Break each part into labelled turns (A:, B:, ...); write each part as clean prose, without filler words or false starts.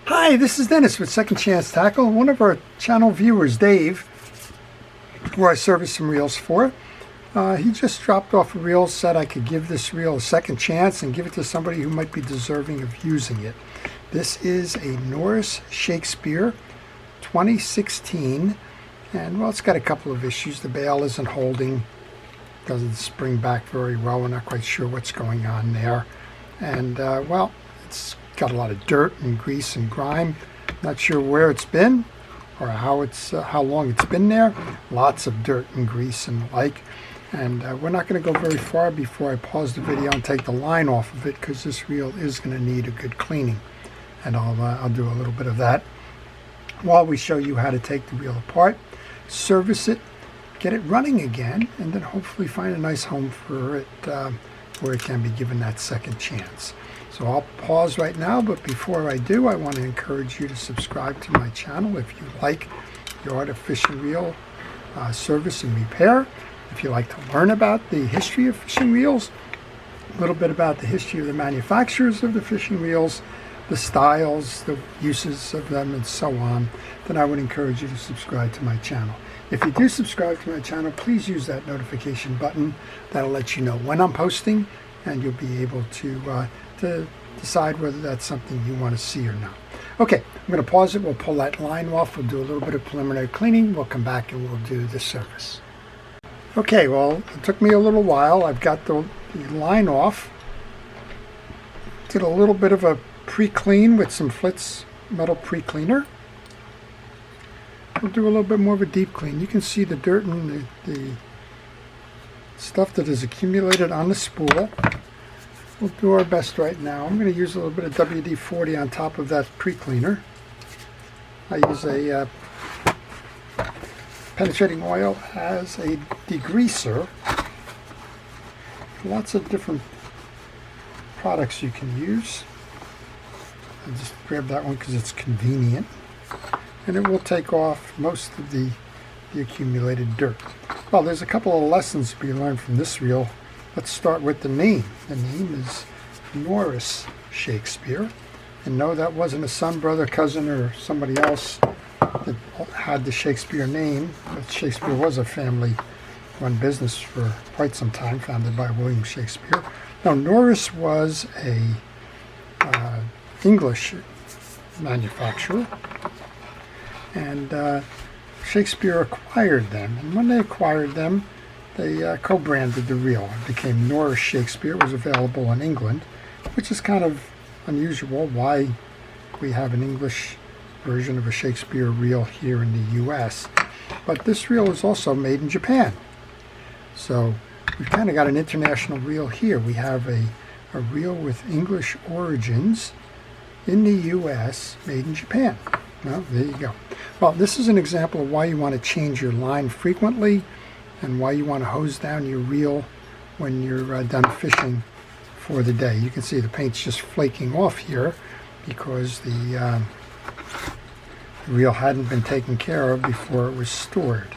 A: Hi, this is Dennis with Second Chance Tackle. One of our channel viewers, Dave, who I service some reels for, he just dropped off a reel, said I could give this reel a second chance and give it to somebody who might be deserving of using it. This is a Noris Shakespeare 2016, and well, it's got a couple of issues. The bail isn't holding, doesn't spring back very well. We're not quite sure what's going on there. And well, it's got a lot of dirt and grease and grime. Not sure where it's been or how long it's been there. Lots of dirt and grease and the like. And we're not going to go very far before I pause the video and take the line off of it, because this reel is going to need a good cleaning. And I'll do a little bit of that while we show you how to take the reel apart, service it, get it running again, and then hopefully find a nice home for it where it can be given that second chance. So I'll pause right now, but before I do, I want to encourage you to subscribe to my channel if you like the art of fishing reel service and repair. If you like to learn about the history of fishing reels, a little bit about the history of the manufacturers of the fishing reels, the styles, the uses of them, and so on, then I would encourage you to subscribe to my channel. If you do subscribe to my channel, please use that notification button. That'll let you know when I'm posting, and you'll be able to decide whether that's something you want to see or not. Okay, I'm going to pause it. We'll pull that line off. We'll do a little bit of preliminary cleaning. We'll come back and we'll do the service. Okay, well, it took me a little while. I've got the line off. Did a little bit of a pre-clean with some Flitz metal pre-cleaner. We'll do a little bit more of a deep clean. You can see the dirt and the stuff that is accumulated on the spool. We'll do our best right now. I'm going to use a little bit of WD-40 on top of that pre-cleaner. I use a penetrating oil as a degreaser. Lots of different products you can use. I just grab that one because it's convenient. And it will take off most of the accumulated dirt. Well, there's a couple of lessons to be learned from this reel. Let's start with the name. The name is Noris Shakespeare. And no, that wasn't a son, brother, cousin, or somebody else that had the Shakespeare name. But Shakespeare was a family-run business for quite some time, founded by William Shakespeare. Now, Noris was a English manufacturer, and Shakespeare acquired them. And when they acquired them, they co-branded the reel. It became Noris Shakespeare. It was available in England, which is kind of unusual. Why we have an English version of a Shakespeare reel here in the US. But this reel is also made in Japan. So we've kind of got an international reel here. We have a reel with English origins in the US, made in Japan. Well, there you go. Well, this is an example of why you want to change your line frequently, and why you want to hose down your reel when you're done fishing for the day. You can see the paint's just flaking off here because the reel hadn't been taken care of before it was stored.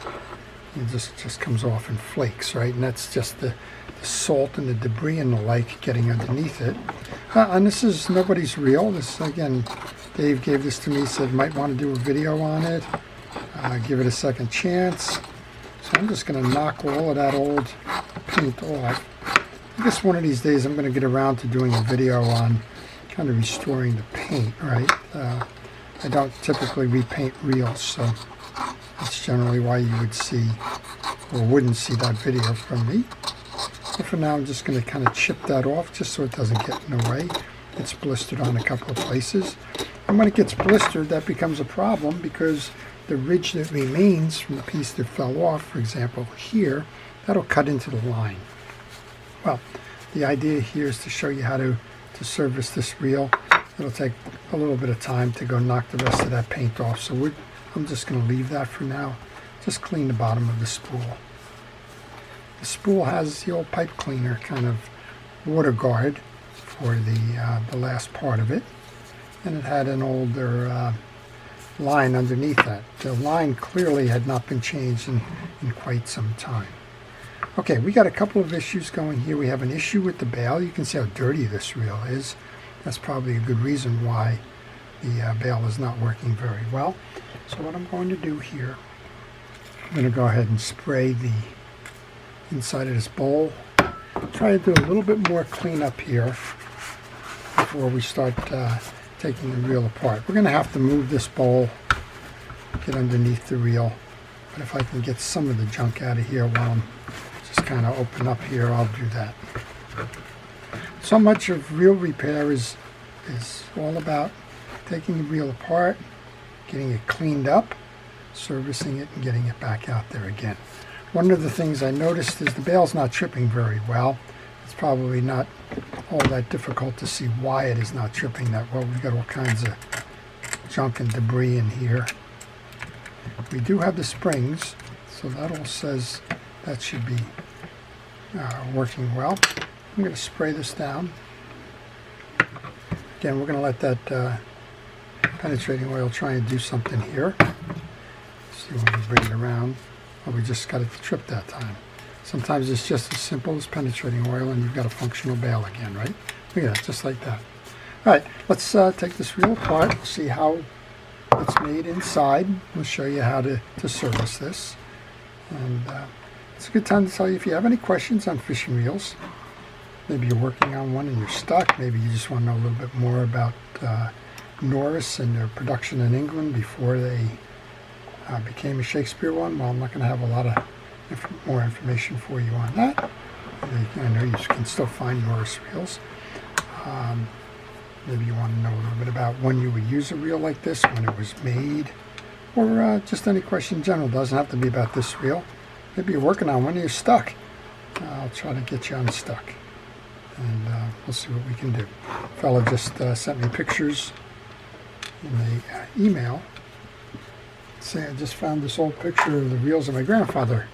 A: It just comes off in flakes, right? And that's just the salt and the debris and the like getting underneath it. And this is nobody's reel. This, again, Dave gave this to me, said might want to do a video on it, give it a second chance. So I'm just going to knock all of that old paint off. I guess one of these days I'm going to get around to doing a video on kind of restoring the paint, right? I don't typically repaint reels, so that's generally why you would see or wouldn't see that video from me. But for now, I'm just going to kind of chip that off just so it doesn't get in the way. It's blistered on a couple of places. And when it gets blistered, that becomes a problem because the ridge that remains from the piece that fell off, for example, here, that'll cut into the line. Well, the idea here is to show you how to service this reel. It'll take a little bit of time to go knock the rest of that paint off. So I'm just going to leave that for now. Just clean the bottom of the spool. The spool has the old pipe cleaner kind of water guard for the last part of it. And it had an older line underneath that. The line clearly had not been changed in quite some time. Okay, we got a couple of issues going here. We have an issue with the bail. You can see how dirty this reel is. That's probably a good reason why the bail is not working very well. So what I'm going to do here, I'm going to go ahead and spray the inside of this bowl. Try to do a little bit more cleanup here before we start taking the reel apart. We're going to have to move this bowl, get underneath the reel, but if I can get some of the junk out of here while I'm just kind of open up here, I'll do that. So much of reel repair is all about taking the reel apart, getting it cleaned up, servicing it, and getting it back out there again. One of the things I noticed is the bail's not tripping very well. It's probably not all that difficult to see why it is not tripping that well. We've got all kinds of junk and debris in here. We do have the springs, so that all says that should be working well. I'm going to spray this down. Again, we're going to let that penetrating oil try and do something here. See when we bring it around. Well, we just got it to trip that time. Sometimes it's just as simple as penetrating oil and you've got a functional bail again, right? Look at that, just like that. All right, let's take this reel apart. We'll see how it's made inside. We'll show you how to service this. And it's a good time to tell you if you have any questions on fishing reels. Maybe you're working on one and you're stuck. Maybe you just want to know a little bit more about Noris and their production in England before they became a Shakespeare one. Well, I'm not going to have a lot of more information for you on that. I know you can still find Noris reels. Maybe you want to know a little bit about when you would use a reel like this, when it was made, or just any question in general. It doesn't have to be about this reel. Maybe you're working on one and you're stuck. I'll try to get you unstuck, and we'll see what we can do. A fellow just sent me pictures in the email. Say I just found this old picture of the reels that my grandfather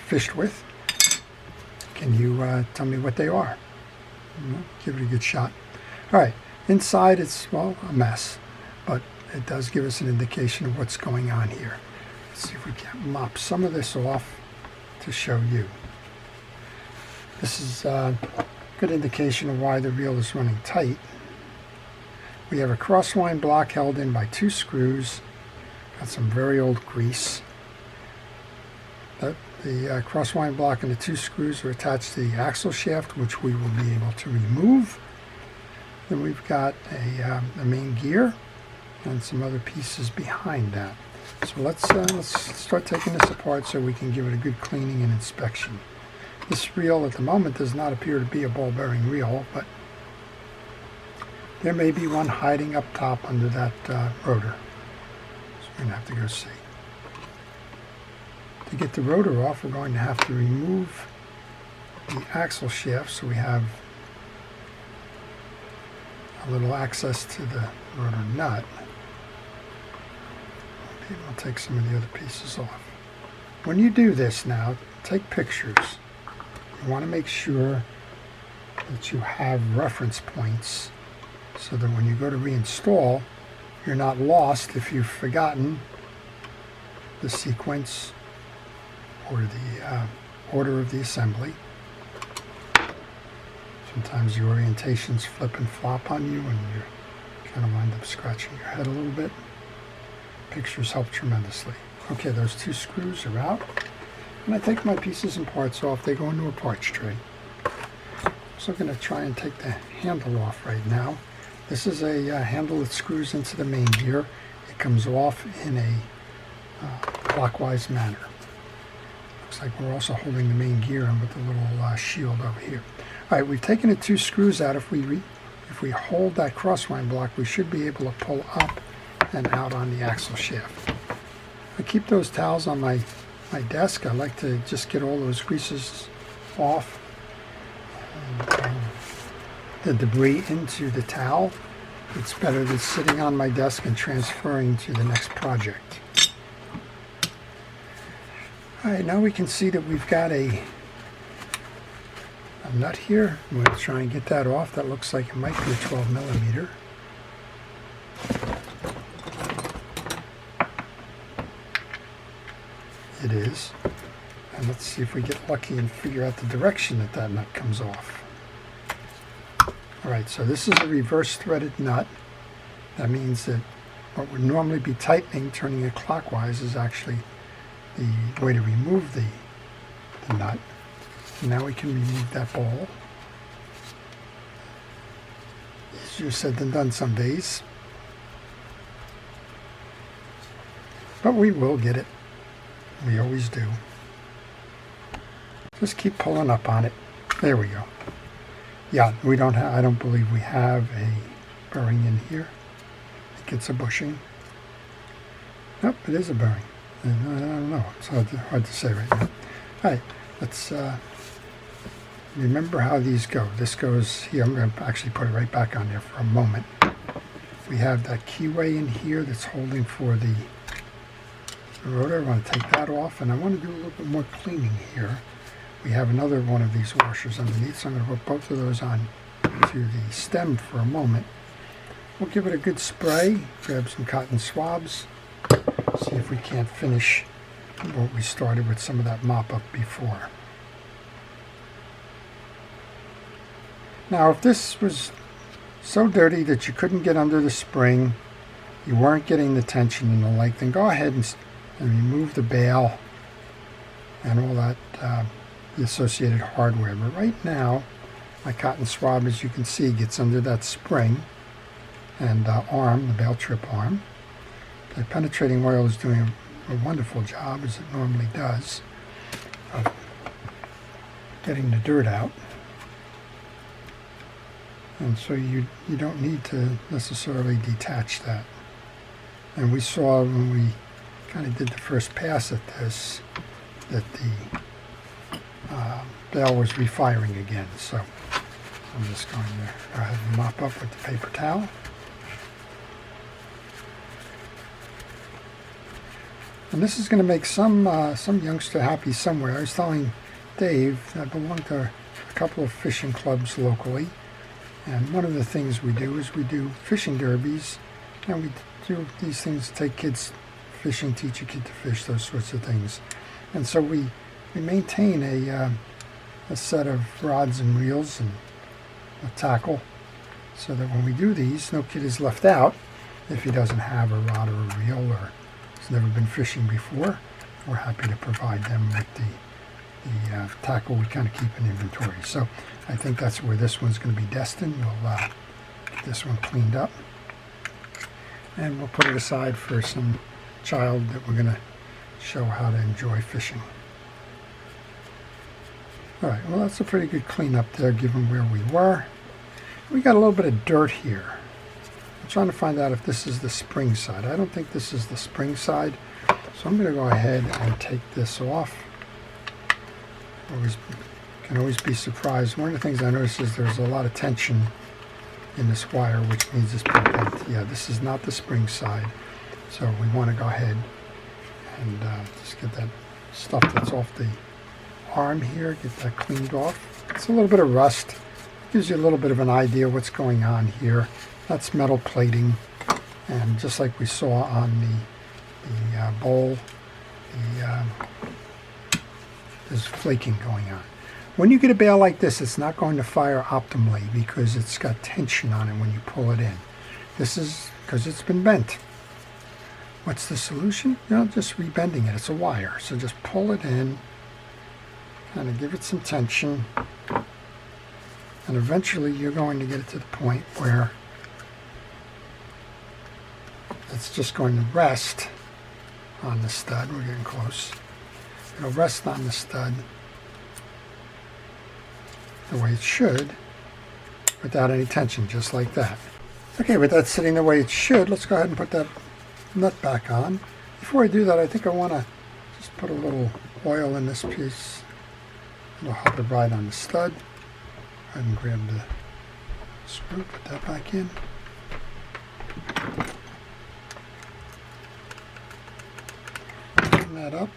A: fished with. Can you tell me what they are? Give it a good shot. All right, inside it's, well, a mess, but it does give us an indication of what's going on here. Let's see if we can mop some of this off to show you. This is a good indication of why the reel is running tight. We have a crosswind block held in by 2 screws. Got some very old grease. The crosswind block and the 2 screws are attached to the axle shaft, which we will be able to remove. Then we've got a main gear and some other pieces behind that. So let's start taking this apart so we can give it a good cleaning and inspection. This reel at the moment does not appear to be a ball bearing reel, but there may be one hiding up top under that rotor. So we're going to have to go see. To get the rotor off, we're going to have to remove the axle shaft so we have a little access to the rotor nut. Maybe we'll take some of the other pieces off. When you do this now, take pictures. You want to make sure that you have reference points so that when you go to reinstall, you're not lost if you've forgotten the sequence or the order of the assembly. Sometimes the orientations flip and flop on you and you kind of wind up scratching your head a little bit. Pictures help tremendously. Okay, those 2 screws are out. When I take my pieces and parts off, they go into a parts tray. So I'm going to try and take the handle off right now. This is a handle that screws into the main gear. It comes off in a clockwise manner. Looks like we're also holding the main gear in with a little shield over here. All right, we've taken the 2 screws out. If we hold that crosswind block, we should be able to pull up and out on the axle shaft. I keep those towels on my desk. I like to just get all those greases off and the debris into the towel. It's better than sitting on my desk and transferring to the next project. All right, now we can see that we've got a nut here. I'm going to try and get that off. That looks like it might be a 12 millimeter. It is. And let's see if we get lucky and figure out the direction that nut comes off. All right, so this is a reverse threaded nut. That means that what would normally be tightening, turning it clockwise, is actually the way to remove the nut. And now we can remove that ball. Easier said than done some days. But we will get it. We always do. Just keep pulling up on it. There we go. Yeah, we don't have, I don't believe we have a burring in here. I think it's a bushing. Nope, it is a burring. I don't know. It's hard to say right now. All right, let's remember how these go. This goes here. I'm going to actually put it right back on there for a moment. We have that keyway in here that's holding for the rotor. I want to take that off, and I want to do a little bit more cleaning here. We have another one of these washers underneath, so I'm going to put both of those on to the stem for a moment. We'll give it a good spray, grab some cotton swabs, see if we can't finish what we started with some of that mop up before. Now, if this was so dirty that you couldn't get under the spring, you weren't getting the tension and the like, then go ahead and remove the bail and all that the associated hardware. But right now, my cotton swab, as you can see, gets under that spring and arm, the bail trip arm. The penetrating oil is doing a wonderful job, as it normally does, of getting the dirt out. And so you don't need to necessarily detach that. And we saw when we kind of did the first pass at this that the bail was refiring again. So I'm just going to go ahead and mop up with the paper towel. And this is going to make some youngster happy somewhere. I was telling Dave I belong to a couple of fishing clubs locally, and one of the things we do is we do fishing derbies, and we do these things, take kids fishing, teach a kid to fish, those sorts of things. And so we maintain a set of rods and reels and a tackle, so that when we do these, no kid is left out if he doesn't have a rod or a reel or has never been fishing before. We're happy to provide them with the tackle we kind of keep in inventory. So I think that's where this one's going to be destined. We'll get this one cleaned up, and we'll put it aside for some child that we're going to show how to enjoy fishing. All right, well, that's a pretty good cleanup there given where we were. We got a little bit of dirt here. I'm trying to find out if this is the spring side. I don't think this is the spring side, so I'm going to go ahead and take this off. Can always be surprised. One of the things I noticed is there's a lot of tension in this wire, which means it's pretty bent. Yeah, this is not the spring side, so we want to go ahead and just get that stuff that's off the arm here, get that cleaned off. It's a little bit of rust. Gives you a little bit of an idea what's going on here. That's metal plating, and just like we saw on the bowl, there's flaking going on. When you get a bail like this, it's not going to fire optimally because it's got tension on it when you pull it in. This is because it's been bent. What's the solution? You know, just rebending it. It's a wire, so just pull it in, kind of give it some tension, and eventually you're going to get it to the point where it's just going to rest on the stud. We're getting close. It'll rest on the stud the way it should without any tension, just like that. Okay, with that sitting the way it should, let's go ahead and put that nut back on. Before I do that, I think I want to just put a little oil in this piece. It'll help it ride on the stud. Go ahead and grab the screw, put that back in. Open that up.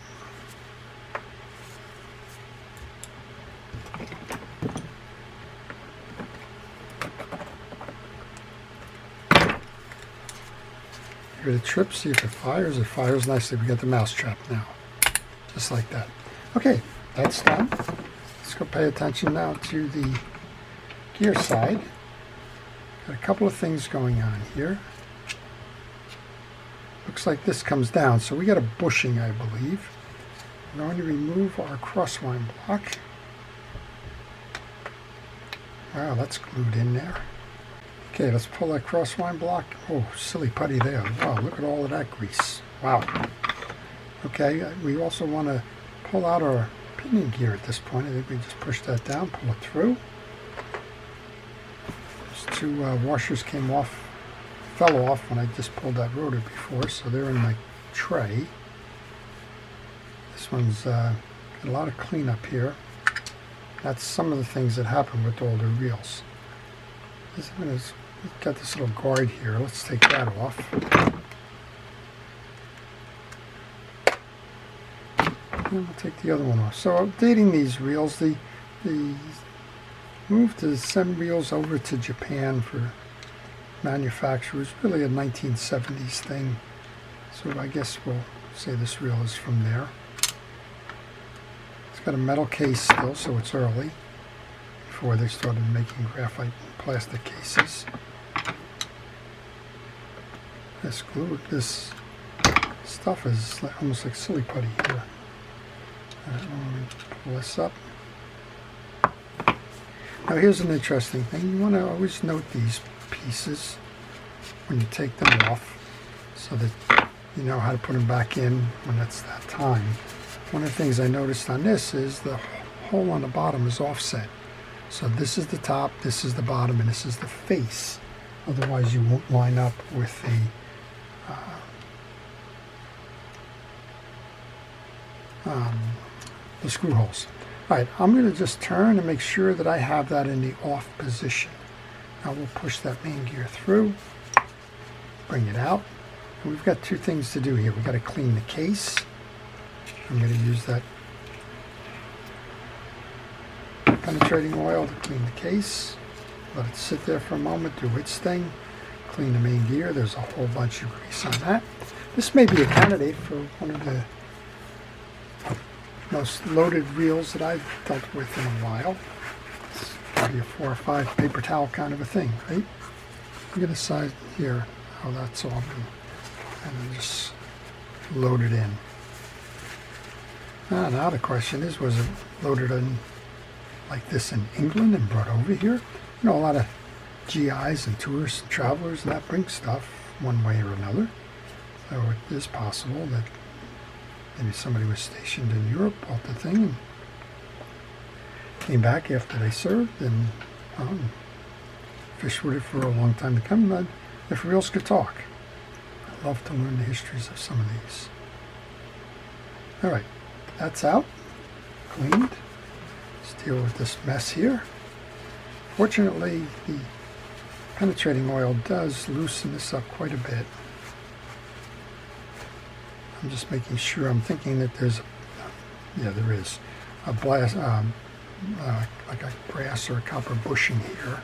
A: Give it a trip, see if it fires. It fires nicely. We got the mouse trap now, just like that. Okay, that's done. Let's go pay attention now to the gear side. Got a couple of things going on here. looks like this comes down. So we got a bushing, I believe. We're going to remove our crosswind block. Wow, that's glued in there. Okay, let's pull that crosswind block. Oh, silly putty there. Wow, look at all of that grease. Wow. Okay, we also want to pull out our pinion gear at this point. I think we just push that down, pull it through. Those two washers fell off when I just pulled that rotor before, so they're in my tray. This one's got a lot of cleanup here. That's some of the things that happen with older reels. We've got this little guard here. Let's take that off. And we'll take the other one off. So updating these reels, the move to send reels over to Japan for manufacture was really a 1970s thing. So I guess we'll say this reel is from there. It's got a metal case still, so it's early, before they started making graphite and plastic cases. This stuff is almost like silly putty here. Let me pull this up. Now here's an interesting thing. You want to always note these pieces when you take them off, so that you know how to put them back in when it's that time. One of the things I noticed on this is the hole on the bottom is offset. So this is the top, this is the bottom, and this is the face. Otherwise you won't line up with the screw holes. Alright, I'm going to just turn and make sure that I have that in the off position. Now we'll push that main gear through, bring it out. And we've got two things to do here. We've got to clean the case. I'm going to use that penetrating oil to clean the case. Let it sit there for a moment, do its thing. Clean the main gear. There's a whole bunch of grease on that. This may be a candidate for one of the most loaded reels that I've dealt with in a while. It's maybe a 4 or 5 paper towel kind of a thing, right? I'm going to decide here how that's all been, and then just load it in. Now the question is, was it loaded in like this in England and brought over here? You know, a lot of GIs and tourists and travelers and that bring stuff one way or another. So it is possible that maybe somebody was stationed in Europe, bought the thing, and came back after they served, and fished with it for a long time to come. If reels could talk, I'd love to learn the histories of some of these. All right, that's out, cleaned. Let's deal with this mess here. Fortunately, the penetrating oil does loosen this up quite a bit. I'm just making sure. I'm thinking that there's, there is a blast, like a brass or a copper bushing here.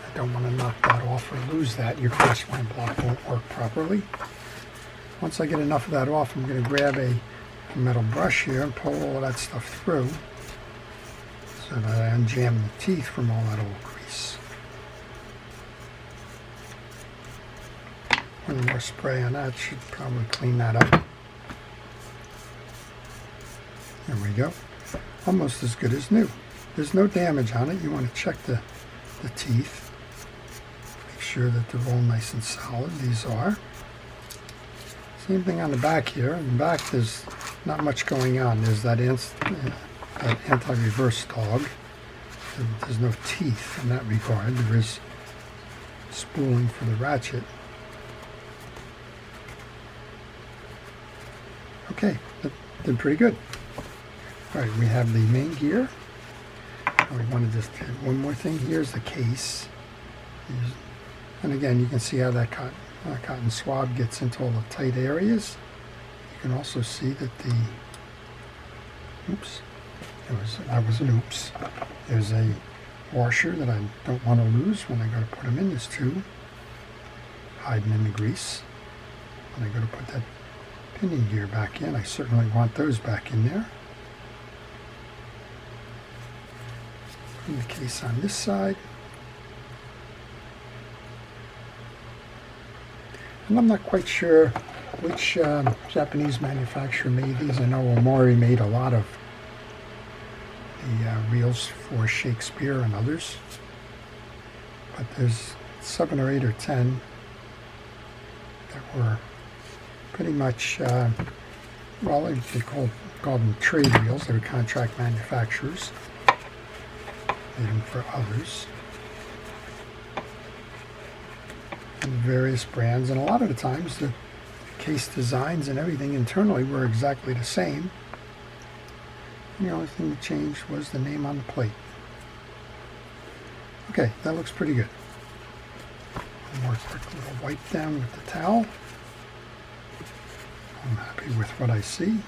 A: I don't want to knock that off or lose that. Your crosswind block won't work properly. Once I get enough of that off, I'm going to grab a metal brush here and pull all of that stuff through, so that I unjam the teeth from all that old grease. A little more spray on that should probably clean that up. There we go. Almost as good as new. There's no damage on it. You want to check the teeth. Make sure that they're all nice and solid. These are. Same thing on the back here. In the back there's not much going on. There's that anti-reverse dog. There's no teeth in that regard. There is spooling for the ratchet. Okay, that did pretty good. All right, we have the main gear. We want to just do one more thing. Here's the case. And again, you can see how that cotton swab gets into all the tight areas. You can also see that that was an oops. There's a washer that I don't want to lose when I go to put them in. There's two hiding in the grease. When I go to put that pinion gear back in, I certainly want those back in there. Put the case on this side. And I'm not quite sure which Japanese manufacturer made these. I know Omori made a lot of the reels for Shakespeare and others. But there's 7 or 8 or 10 that were pretty much, well, they called them trade reels. They were contract manufacturers, made them for others. And various brands, and a lot of the times the case designs and everything internally were exactly the same. And the only thing that changed was the name on the plate. Okay, that looks pretty good. One more quick little wipe down with the towel. I'm happy with what I see.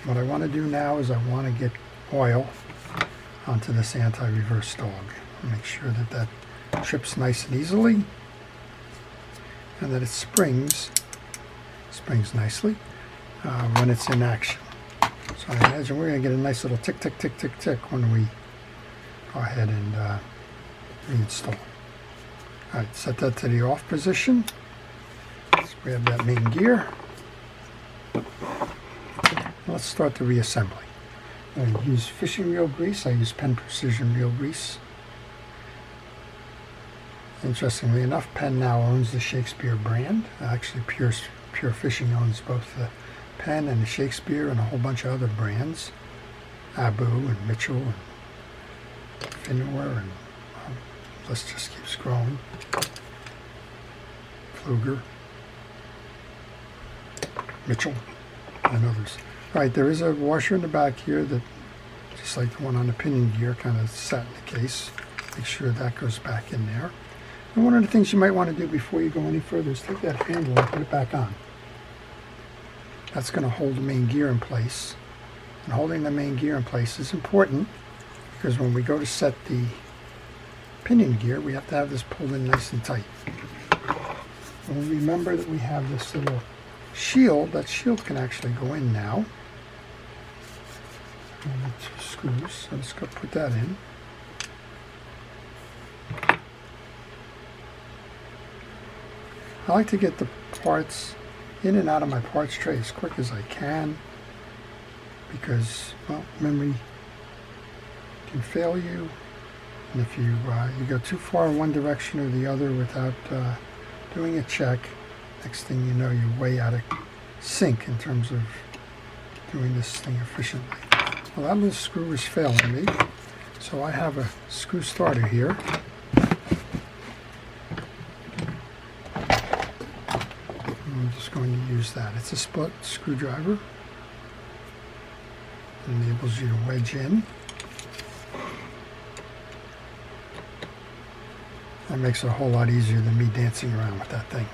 A: What I want to do now is I want to get oil onto this anti-reverse dog. Make sure that that trips nice and easily, and that it springs nicely when it's in action. So I imagine we're going to get a nice little tick, tick, tick, tick, tick when we go ahead and reinstall. Alright, set that to the off position. Let's grab that main gear. Let's start the reassembly. I use fishing reel grease. I use Penn Precision reel grease. Interestingly enough, Penn now owns the Shakespeare brand. Actually, Pure Fishing owns both the Penn and the Shakespeare and a whole bunch of other brands. Abu and Mitchell and Finor, and the list just keeps growing. Pfluger, Mitchell, and others. Right, there is a washer in the back here that, just like the one on the pinion gear, kind of sat in the case. Make sure that goes back in there. And one of the things you might want to do before you go any further is take that handle and put it back on. That's going to hold the main gear in place. And holding the main gear in place is important because when we go to set the pinion gear, we have to have this pulled in nice and tight. And remember that we have this little shield. That shield can actually go in now. And the 2 screws, so let's go put that in. I like to get the parts in and out of my parts tray as quick as I can because, well, memory can fail you, and if you go too far in one direction or the other without doing a check, next thing you know, you're way out of sync in terms of doing this thing efficiently. Well, that little screw is failing me, so I have a screw starter here. I'm just going to use that. It's a split screwdriver. It enables you to wedge in. That makes it a whole lot easier than me dancing around with that thing.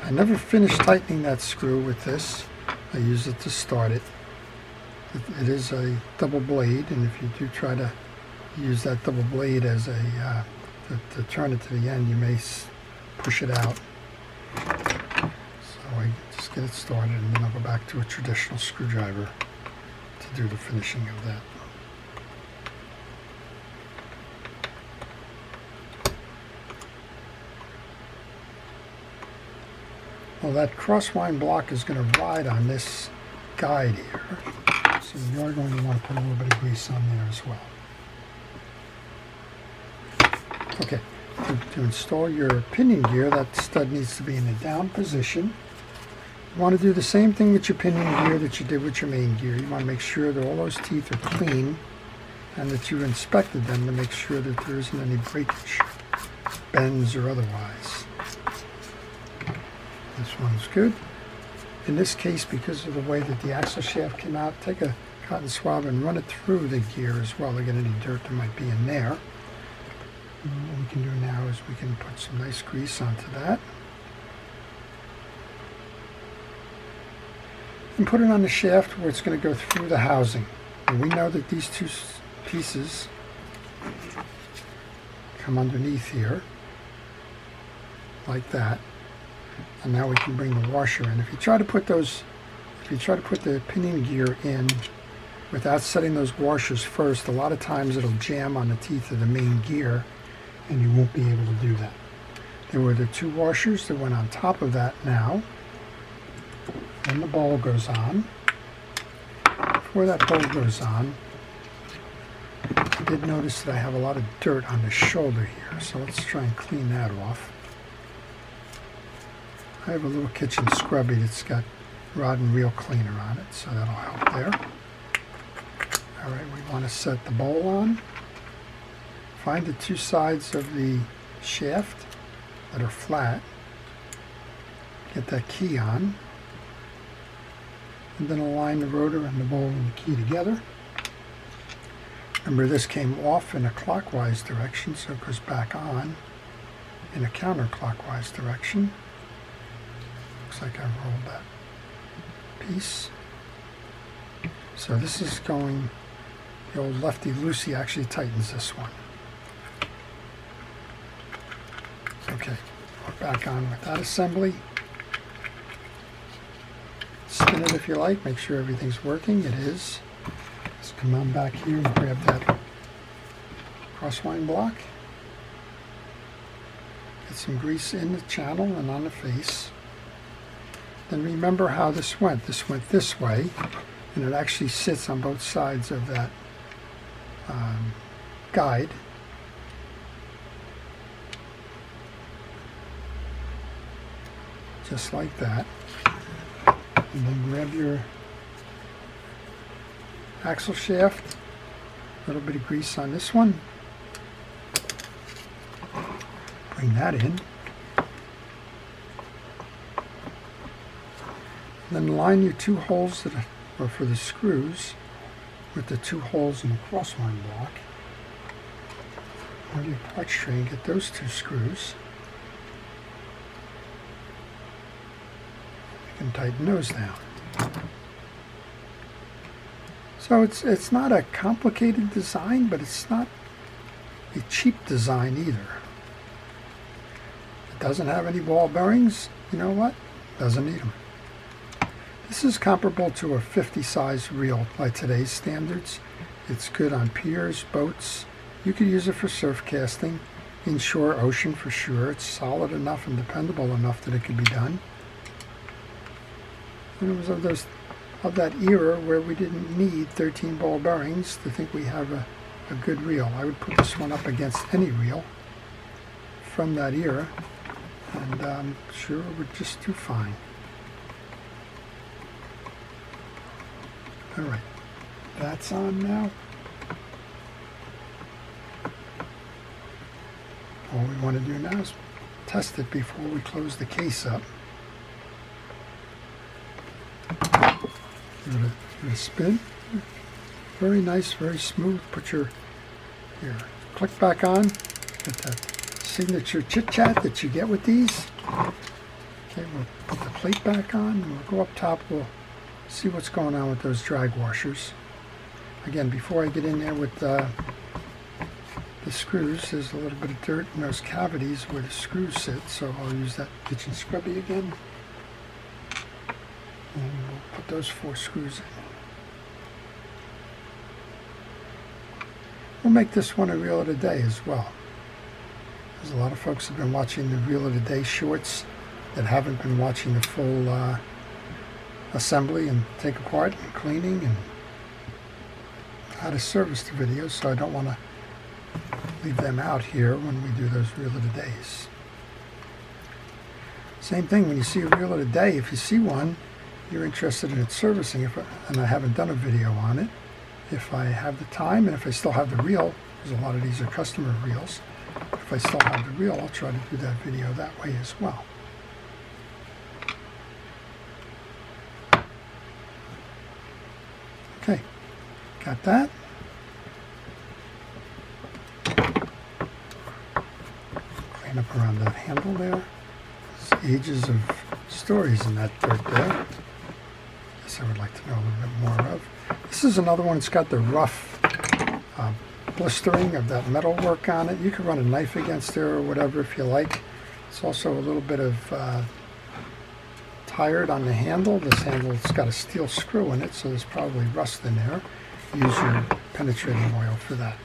A: I never finished tightening that screw with this. I use it to start it. It is a double blade, and if you do try to use that double blade as a to turn it to the end, you may push it out. So I just get it started, and then I'll go back to a traditional screwdriver to do the finishing of that. Well, that crosswind block is going to ride on this guide here, so you're going to want to put a little bit of grease on there as well. Okay, to install your pinion gear, that stud needs to be in a down position. You want to do the same thing with your pinion gear that you did with your main gear. You want to make sure that all those teeth are clean and that you've inspected them to make sure that there isn't any breakage, bends or otherwise. This one's good. In this case, because of the way that the axle shaft came out, take a cotton swab and run it through the gear as well to get any dirt that might be in there. And what we can do now is we can put some nice grease onto that. And put it on the shaft where it's going to go through the housing. And we know that these 2 pieces come underneath here, like that. And now we can bring the washer in. If you try to put the pinion gear in without setting those washers first, a lot of times it'll jam on the teeth of the main gear and you won't be able to do that. There were the 2 washers that went on top of that now. Then the bowl goes on. Before that bowl goes on, I did notice that I have a lot of dirt on the shoulder here, so let's try and clean that off. I have a little kitchen scrubby that's got rod and reel cleaner on it, so that'll help there. Alright, we want to set the bowl on. Find the 2 sides of the shaft that are flat. Get that key on. And then align the rotor and the bowl and the key together. Remember, this came off in a clockwise direction, so it goes back on in a counterclockwise direction. Looks like I rolled that piece. So this is going, the old lefty-loosey actually tightens this one. Okay, we're back on with that assembly. Spin it if you like, make sure everything's working. It is. Let's come on back here and grab that crosswind block. Get some grease in the channel and on the face. Then remember how this went. This went this way, and it actually sits on both sides of that guide. Just like that. And then grab your axle shaft, a little bit of grease on this one. Bring that in. Then line your 2 holes that are for the screws with the 2 holes in the crosswind block. Go to your parts tray and get those 2 screws. You can tighten those down. So it's not a complicated design, but it's not a cheap design either. It doesn't have any ball bearings. You know what? Doesn't need them. This is comparable to a 50 size reel by today's standards. It's good on piers, boats. You could use it for surf casting, inshore, ocean for sure. It's solid enough and dependable enough that it could be done. And it was of that era where we didn't need 13 ball bearings to think we have a good reel. I would put this one up against any reel from that era, and I'm sure it would just do fine. All right, that's on now. All we want to do now is test it before we close the case up. Give it a spin. Very nice, very smooth. Put your click back on. Get that signature chit-chat that you get with these. Okay, we'll put the plate back on, and we'll go up top. We'll see what's going on with those drag washers. Again, before I get in there with the screws, there's a little bit of dirt in those cavities where the screws sit, so I'll use that kitchen scrubby again. And we'll put those 4 screws in. We'll make this one a reel of the day as well. There's a lot of folks who have been watching the reel of the day shorts that haven't been watching the full assembly and take apart and cleaning and how to service the videos, so I don't want to leave them out here when we do those reel of the days. Same thing when you see a reel of the day. If you see one, you're interested in its servicing, and I haven't done a video on it. If I have the time, and if I still have the reel, because a lot of these are customer reels, if I still have the reel, I'll try to do that video that way as well. Okay, got that. Clean up around that handle there. There's ages of stories in that dirt there. Guess I would like to know a little bit more of. This is another one that's got the rough blistering of that metal work on it. You can run a knife against there or whatever if you like. It's also a little bit of tired on the handle. This handle's got a steel screw in it, so there's probably rust in there. Use your penetrating oil for that.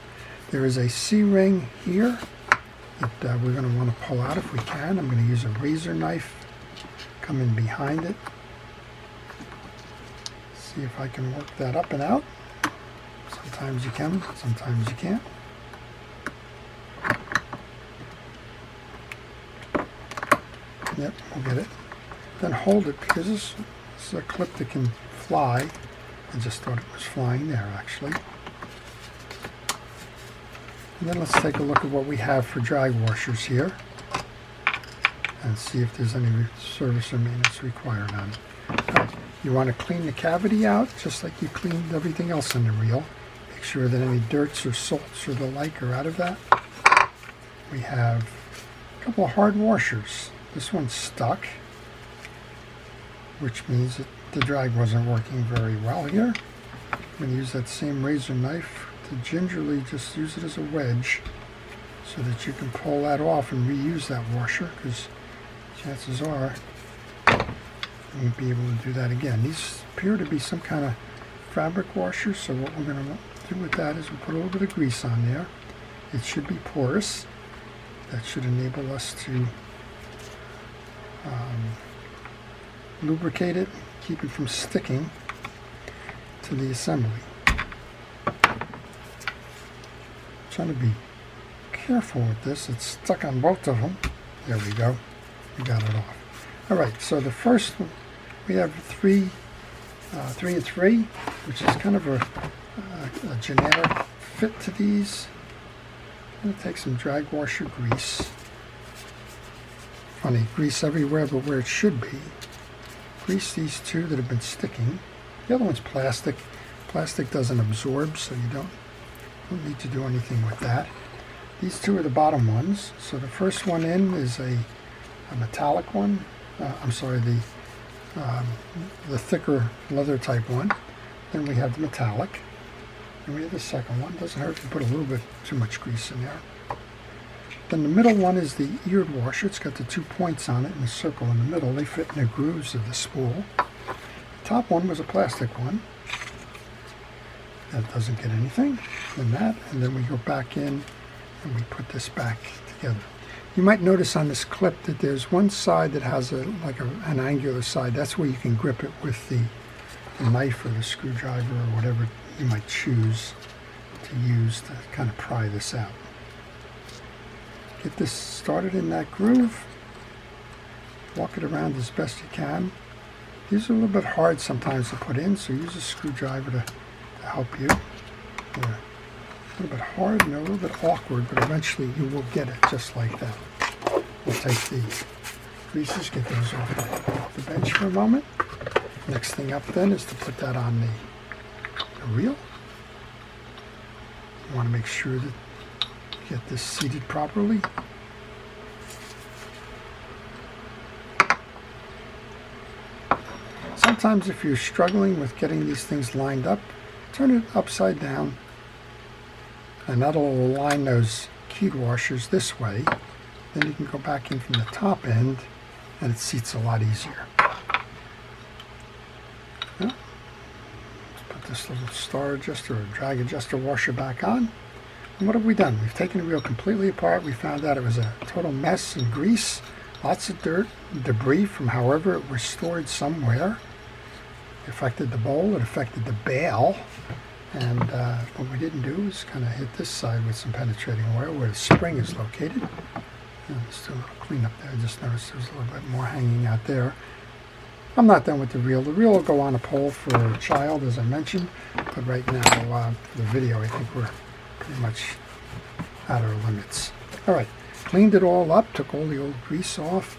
A: There is a C-ring here that we're going to want to pull out if we can. I'm going to use a razor knife, come in behind it, see if I can work that up and out. Sometimes you can, sometimes you can't. Yep, we'll get it. Then hold it, because this is a clip that can fly. I just thought it was flying there, actually. And then let's take a look at what we have for drag washers here and see if there's any service or maintenance required on it. You want to clean the cavity out just like you cleaned everything else on the reel. Make sure that any dirts or salts or the like are out of that. We have a couple of hard washers. This one's stuck, which means that the drag wasn't working very well here. I'm going to use that same razor knife to gingerly just use it as a wedge so that you can pull that off and reuse that washer, because chances are you won't be able to do that again. These appear to be some kind of fabric washers, so what we're going to do with that is we'll put a little bit of grease on there. It should be porous. That should enable us to lubricate it, keep it from sticking to the assembly. Trying to be careful with this. It's stuck on both of them. There we go. We got it off. All right, so the first one, we have 3 and 3, which is kind of a generic fit to these. I'm going to take some drag washer grease. Funny, grease everywhere but where it should be. Grease these 2 that have been sticking. The other one's plastic. Plastic doesn't absorb, so you don't need to do anything with that. These 2 are the bottom ones. So the first one in is a metallic one. I'm sorry, the thicker leather type one. Then we have the metallic. And we have the second one. Doesn't hurt if you put a little bit too much grease in there. Then the middle one is the eared washer. It's got the 2 points on it and a circle in the middle. They fit in the grooves of the spool. The top one was a plastic one. That doesn't get anything. Then that, and then we go back in and we put this back together. You might notice on this clip that there's one side that has an angular side. That's where you can grip it with the knife or the screwdriver or whatever you might choose to use to kind of pry this out. Get this started in that groove. Walk it around as best you can. These are a little bit hard sometimes to put in, so use a screwdriver to help you. They're a little bit hard and a little bit awkward, but eventually you will get it just like that. We'll take the greases, get those off the bench for a moment. Next thing up then is to put that on the reel. You want to make sure that you get this seated properly. Sometimes if you're struggling with getting these things lined up, turn it upside down, and that'll align those keyed washers this way. Then you can go back in from the top end, and it seats a lot easier. Let's put this little star adjuster or drag adjuster washer back on. And what have we done? We've taken the reel completely apart. We found out it was a total mess and grease, lots of dirt, debris from however it was stored somewhere. It affected the bowl, it affected the bail, and what we didn't do is kind of hit this side with some penetrating oil where the spring is located. And let's do a little cleanup there. I just noticed there's a little bit more hanging out there. I'm not done with the reel. The reel will go on a pole for a child, as I mentioned, but right now, for the video, I think we're pretty much at our limits. All right, cleaned it all up, took all the old grease off,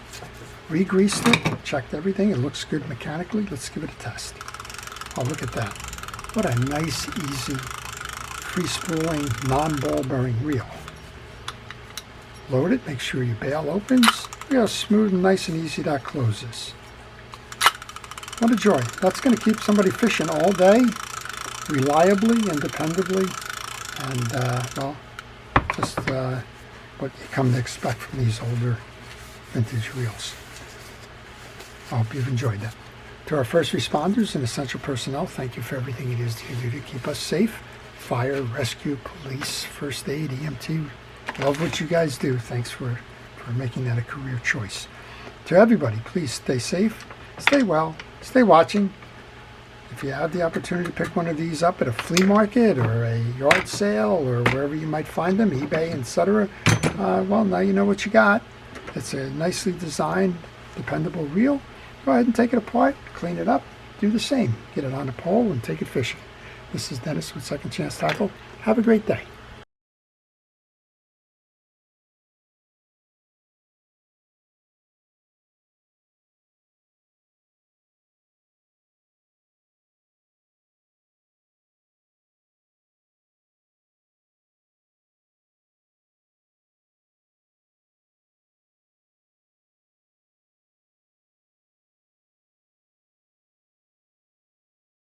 A: re-greased it, checked everything. It looks good mechanically. Let's give it a test. Oh, look at that. What a nice, easy, free-spooling, non-ball bearing reel. Load it, make sure your bail opens. Look how smooth and nice and easy that closes. What a joy. That's going to keep somebody fishing all day, reliably and dependably, and, well, just what you come to expect from these older vintage reels. I hope you've enjoyed that. To our first responders and essential personnel, thank you for everything it is that you do to keep us safe. Fire, rescue, police, first aid, EMT, Love what you guys do. Thanks for making that a career choice. To everybody, please stay safe, stay well, stay watching. If you have the opportunity to pick one of these up at a flea market or a yard sale or wherever you might find them, eBay, etc., well, now you know what you got. It's a nicely designed, dependable reel. Go ahead and take it apart, clean it up, do the same. Get it on a pole and take it fishing. This is Dennis with Second Chance Tackle. Have a great day.